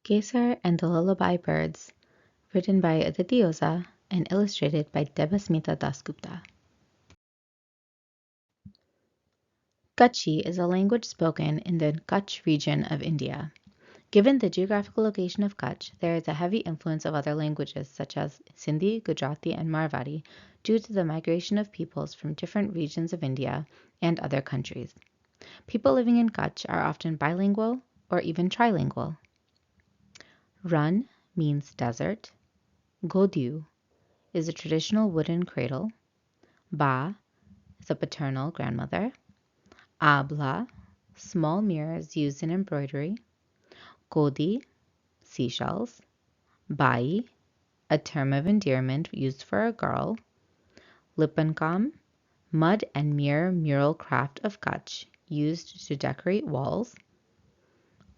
Kesar and the Lullaby Birds, written by Aditi Oza and illustrated by Debasmita Dasgupta. Kutchi is a language spoken in the Kutch region of India. Given the geographical location of Kutch, there is a heavy influence of other languages such as Sindhi, Gujarati, and Marwari due to the migration of peoples from different regions of India and other countries. People living in Kutch are often bilingual or even trilingual. Run means desert. Godiu is a traditional wooden cradle. Ba is a paternal grandmother. Abla, small mirrors used in embroidery. Godi, seashells. Bai, a term of endearment used for a girl. Lipankam, mud and mirror mural craft of Kutch used to decorate walls.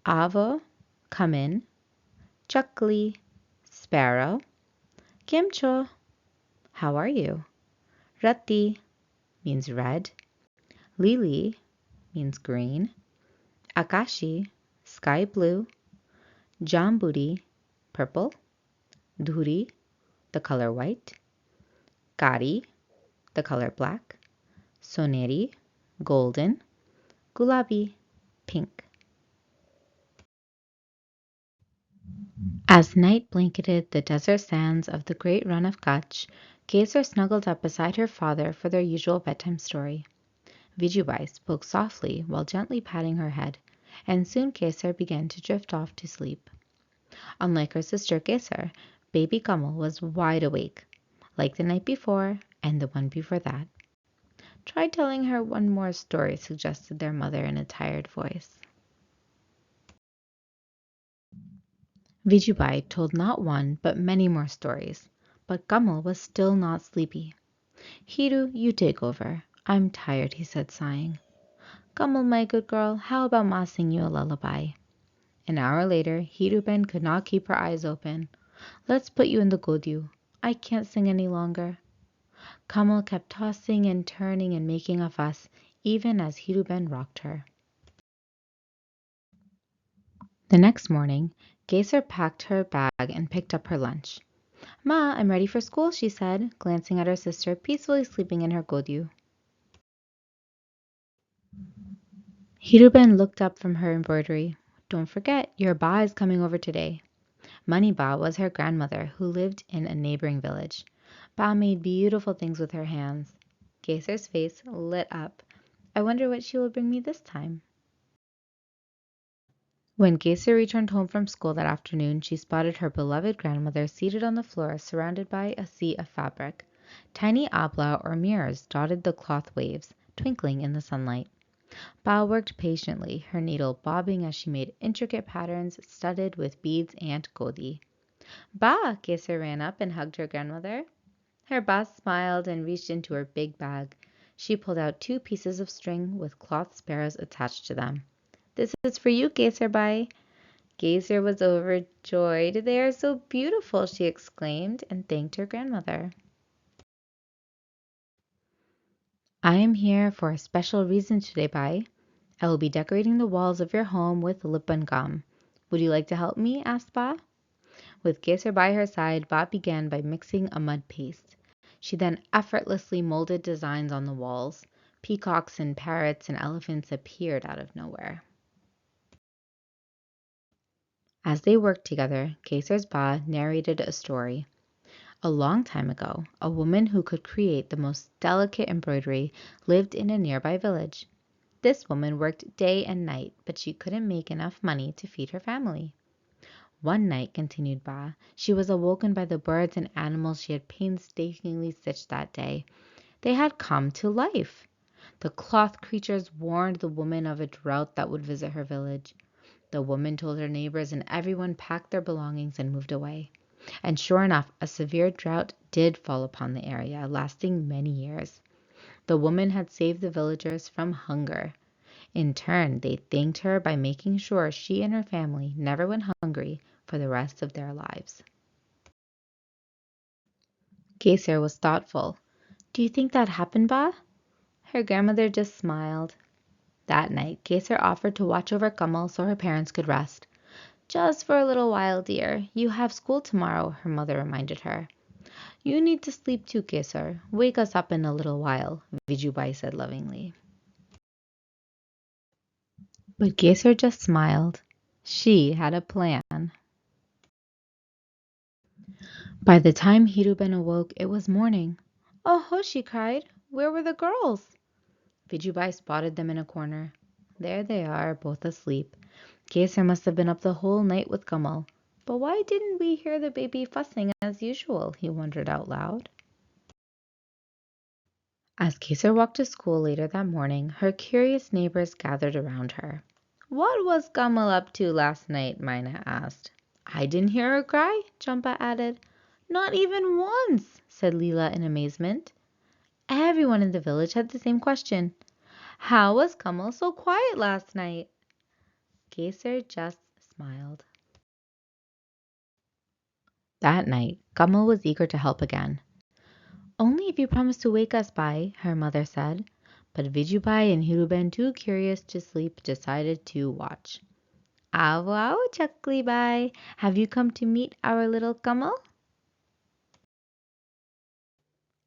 Avo, come in. Chakli, sparrow. Kimcho, how are you? Rati means red. Lili means green. Akashi, sky blue. Jambudi, purple. Dhuri, the color white. Kari, the color black. Soneri, golden. Gulabi, pink. As night blanketed the desert sands of the Great Rann of Kutch, Kesar snuggled up beside her father for their usual bedtime story. Vijubai spoke softly while gently patting her head, and soon Kesar began to drift off to sleep. Unlike her sister Kesar, baby Kamal was wide awake, like the night before and the one before that. "Try telling her one more story," suggested their mother in a tired voice. Vijubai told not one but many more stories, but Kamal was still not sleepy. "Hiru, you take over. I'm tired," he said, sighing. "Kamal, my good girl, how about Ma sing you a lullaby?" An hour later, Hiruben could not keep her eyes open. "Let's put you in the Godyu. I can't sing any longer." Kamal kept tossing and turning and making a fuss, even as Hiruben rocked her. The next morning, Kesar packed her bag and picked up her lunch. "Ma, I'm ready for school," she said, glancing at her sister peacefully sleeping in her Godyu. Hiruben looked up from her embroidery. "Don't forget, your Ba is coming over today." Mani Ba was her grandmother, who lived in a neighboring village. Ba made beautiful things with her hands. Kesar's face lit up. "I wonder what she will bring me this time." When Kesar returned home from school that afternoon, she spotted her beloved grandmother seated on the floor surrounded by a sea of fabric. Tiny abla or mirrors dotted the cloth waves, twinkling in the sunlight. Ba worked patiently, her needle bobbing as she made intricate patterns studded with beads and godi. "Ba!" Kesar ran up and hugged her grandmother. Her Ba smiled and reached into her big bag. She pulled out 2 pieces of string with cloth sparrows attached to them. "This is for you, Kesar Bai." Kesar was overjoyed. "They are so beautiful," she exclaimed, and thanked her grandmother. "I am here for a special reason today, Bai. I will be decorating the walls of your home with lippan gum. Would you like to help me?" asked Ba. With Kesar by her side, Ba began by mixing a mud paste. She then effortlessly molded designs on the walls. Peacocks and parrots and elephants appeared out of nowhere. As they worked together, Kesar's Ba narrated a story. A long time ago, a woman who could create the most delicate embroidery lived in a nearby village. This woman worked day and night, but she couldn't make enough money to feed her family. One night, continued Ba, she was awoken by the birds and animals she had painstakingly stitched that day. They had come to life. The cloth creatures warned the woman of a drought that would visit her village. The woman told her neighbors, and everyone packed their belongings and moved away. And sure enough, a severe drought did fall upon the area, lasting many years. The woman had saved the villagers from hunger. In turn, they thanked her by making sure she and her family never went hungry for the rest of their lives. Kesar was thoughtful. "Do you think that happened, Ba?" Her grandmother just smiled. That night, Kesar offered to watch over Kamal so her parents could rest. Just for a little while, dear. You have school tomorrow, her mother reminded her. You need to sleep too, Kesar. Wake us up in a little while, Vijubai said lovingly. But Kesar just smiled. She had a plan. By the time Hiruben awoke, it was morning. Oh, she cried. Where were the girls? Vijubai spotted them in a corner. There they are, both asleep. Kesar must have been up the whole night with Kamal. But why didn't we hear the baby fussing as usual? He wondered out loud. As Kesar walked to school later that morning, her curious neighbors gathered around her. What was Kamal up to last night? Mina asked. I didn't hear her cry, Champa added. Not even once, said Leela in amazement. Everyone in the village had the same question. How was Kamal so quiet last night? Kesar just smiled. That night, Kamal was eager to help again. Only if you promise to wake us by, her mother said. But Vijubai and Hiruben, too curious to sleep, decided to watch. Awo awo, Chaklibai. Have you come to meet our little Kamal?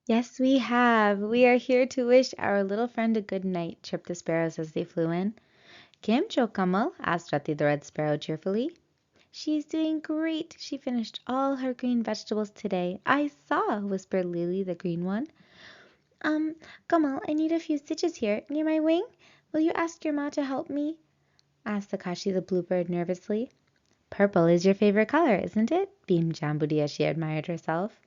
Yes, we have. We are here to wish our little friend a good night, chirped the sparrows as they flew in. Kimcho, Kamal? Asked Rati the red sparrow cheerfully. She's doing great. She finished all her green vegetables today. I saw, whispered Lily, the green one. Kamal, I need a few stitches here, near my wing. Will you ask your ma to help me? Asked Takashi the bluebird nervously. Purple is your favorite color, isn't it? Beamed Jambudy as she admired herself.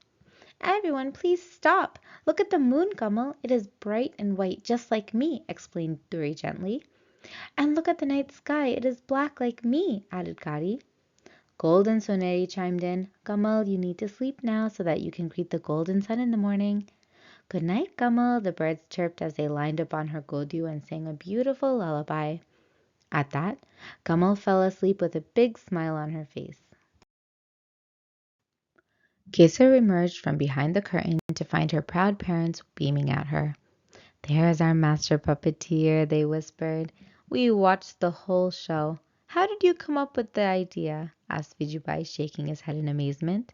Everyone, please stop. Look at the moon, Kamal. It is bright and white, just like me, explained Duri gently. And look at the night sky. It is black like me, added Kari. Golden Soneri chimed in. Kamal, you need to sleep now so that you can greet the golden sun in the morning. Good night, Kamal, the birds chirped as they lined up on her godu and sang a beautiful lullaby. At that, Kamal fell asleep with a big smile on her face. Kesar emerged from behind the curtain to find her proud parents beaming at her. There's our master puppeteer, they whispered. We watched the whole show. How did you come up with the idea? Asked Vijubai, shaking his head in amazement.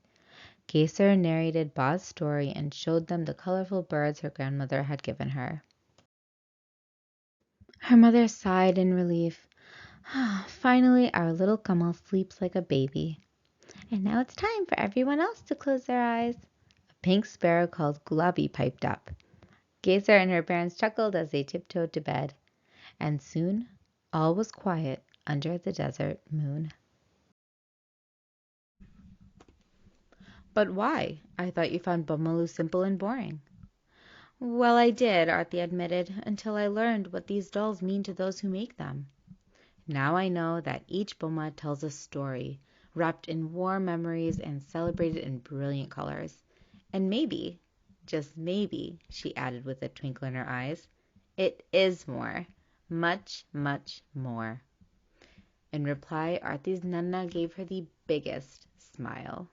Kesar narrated Ba's story and showed them the colorful birds her grandmother had given her. Her mother sighed in relief. Finally, our little Kamal sleeps like a baby. And now it's time for everyone else to close their eyes. A pink sparrow called Lullaby piped up. Kesar and her parents chuckled as they tiptoed to bed. And soon, all was quiet under the desert moon. But why? I thought you found Bumalu simple and boring. Well, I did, Arthi admitted, until I learned what these dolls mean to those who make them. Now I know that each boma tells a story, wrapped in warm memories and celebrated in brilliant colors. And maybe, just maybe, she added with a twinkle in her eyes, it is more. Much, much more. In reply, Arthi's Nana gave her the biggest smile.